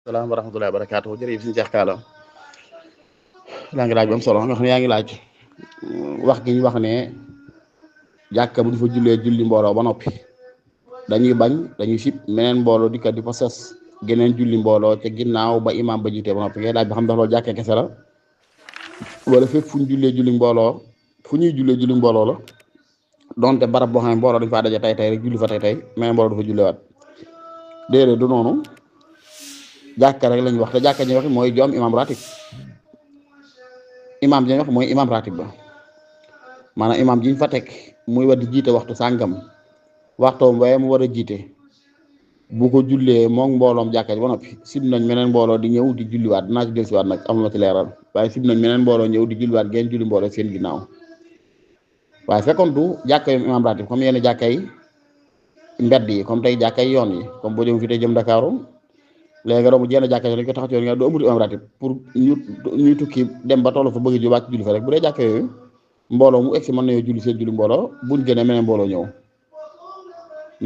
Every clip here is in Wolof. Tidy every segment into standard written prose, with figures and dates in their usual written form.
salaam wa rahmatullahi wa barakaatu jërëjëf suñu Cheikh Kaala laa ngi laaj ba am solo nga xam ne yaa ngi laaj wax gi ñu wax ne jàkka bu ñu fa jullee julli mbooloo ba noppi dañuy bañ dañuy sib meneen mbooloo di kat di fa sas geneen julli mbooloo ca ginnaaw ba imaam ba jiitee ba noppi ngay laaj ba xam ndax loolu jàkkee kese la wala fépp fu ñu jullee julli mbooloo fu ñuy jullee julli mbooloo la donte barab boo xam ne mbooloo dañ faa daje tey rek julli fa tey meneen mbooloo du fa jullewaat déedéet du noonu. jàkka rek lañ wax te jàkka ji wax mooy joom imam ratib imam ji wax mooy imam ratib ba maanaam imam jiñ fa teg muy war di jiite waxtu sàngam waxtoom waaye mu war a jiite bu ko jullee moom mbooloom jàkka ji ba noppi sib nañ meneen mbooloo di ñëw di julliwaat dinaa ci dellusiwaat nag am na ci leeral waaye sib nañ meneen mbooloo ñëw di julliwaat ngeen julli mbooloo seen ginnaaw waaye fekkoon du jàkka yoom imam ratib comme yenn jàkka yi mbedd yi comme tey jàkka yi yoon yi comme boo jëm fi tey jëm Dakaaru léegi romb jenn jàkka dañ ko tax ci yoon nga doo amut imam ratib pour ñuy tukki dem ba tollu fa bëgg ji wàcc julli fa rek bu dee jàkka yooyu mbooloo mu egsi mën nañoo julli seen julli mbooloo buñ gënee meneen mbooloo ñëw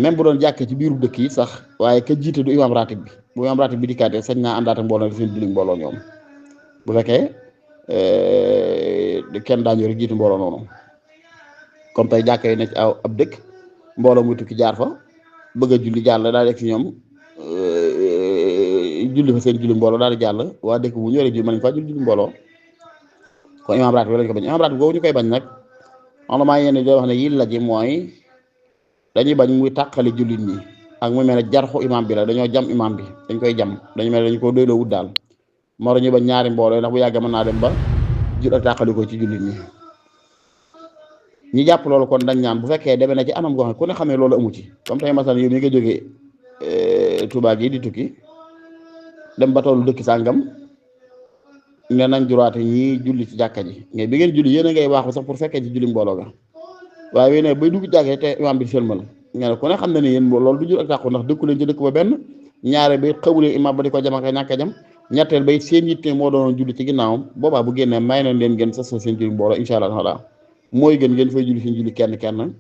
même bu doon jàkkee ci biiru dëkk yi sax waaye ka jiite du imam ratib bi bu imam ratib bi dikkaatee sañ naa àndaata mbooloo seen julli mbooloo ñoom bu fekkee kenn daañu rek jiite mbooloo noonu comme tey jàkka yi ne ci ab dëkk mbooloo muy tukki jaar fa bëgg a julli jàll daal egsi ñoom julli fa seen julli mbooloo daal di jàll waa dëkk bu ñëwee julli mën nañ faa julli mbooloo kon imam ratib lañ ko bañ imam ratib boobu ñu koy bañ nag maa yenn di wax ne yi la ji mooy dañuy bañ muy tàqali jullit ñi ak muy mel ne jarxu imam bi la dañoo jam imam bi dañ koy jam dañu mel ne dañu ko doyloo wut daal moo tax ñu bañ ñaari mbooloo ndax bu yàggee mën naa dem ba jur ak tàqali ko ci jullit ñi jàpp loolu kon dañ ñaan bu fekkee demee na ci anam goo xam ne ku ne xamee loolu amu ci comme tey masalan yow mi nga jógee Touba gi di tukki dem ba tollu dëkk sàngam ne nañ juraate ñii julli ci jàkka ji mais bi ngeen julli yéen a ngay waaxu sax pour fekkee ci julli mbooloo ga waaye wéy ne bay dugg jàkkee te imaam bi sëlmal nga ne ku ne xam ne ne yéen loolu du jur ak tàqu ndax dëkku leen ci dëkk ba benn ñaare bay xawulee imaam ba di ko jam ak ñàkk a jam ñetteel bay seen yitte moo doon julli ci ginnaawam boobaa bu génnee may nañ leen gën sa seen julli mbooloo insha allah taala mooy gën ngeen fay julli seen julli kenn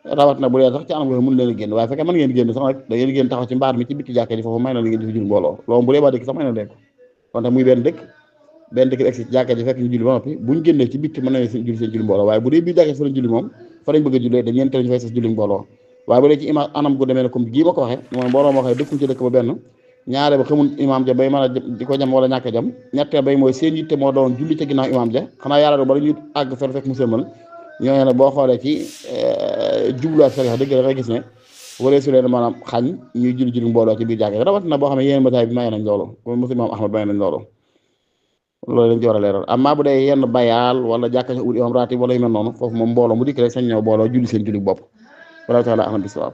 rawat na bu dee sax ci anam nga mën leen a génn waaye fekkee mën ngeen génn sax nag da ngeen génn taxaw ci mbaar mi ci bitti jàkka ji foofu may na la ngeen di fi julli mbooloo loolu bu dee ba dëkk sax may na leen ko kon tax muy benn dëkk bi egsi ci jàkka ji fekk ñu julli ba noppi buñ génnee ci bitti mën nañ seen julli mbooloo waaye bu dee biir jàkka ji fa lañ julli moom fa lañ bëgg a jullee dañ leen tere ñu fay sas julli mbooloo waaye bu dee ci imam anam gu demee ne comme gii ma ko waxee mooy mbooloo moo xam dëkkuñ ci dëkk ba benn ñaare ba xamul imam ja bay mën a di ko jam wala ñàkk a jam ñetteel bay mooy seen yitte moo doon julli ca ginnaaw imam ja xanaa yàlla do bala ñu àgg fer fekk mu sëlmal ñooñu nag boo xoolee ci jubluwaat sariya dëgg dafay gis ne wala su leen maanaam xañ ñuy julli mbooloo ci biir jàkka rawat na boo xam ne yenn bataay bi may nañ loolu comme mosu imaam Ahmad may nañ loolu lañ ci war a leeral amma bu dee yenn bayaal wala jàkka ci ut imam ratib wala yu mel noonu foofu moom mbooloo mu dikk rek sañ ñëw mbooloo julli seen julli bopp wala taala ahmad bi sawaab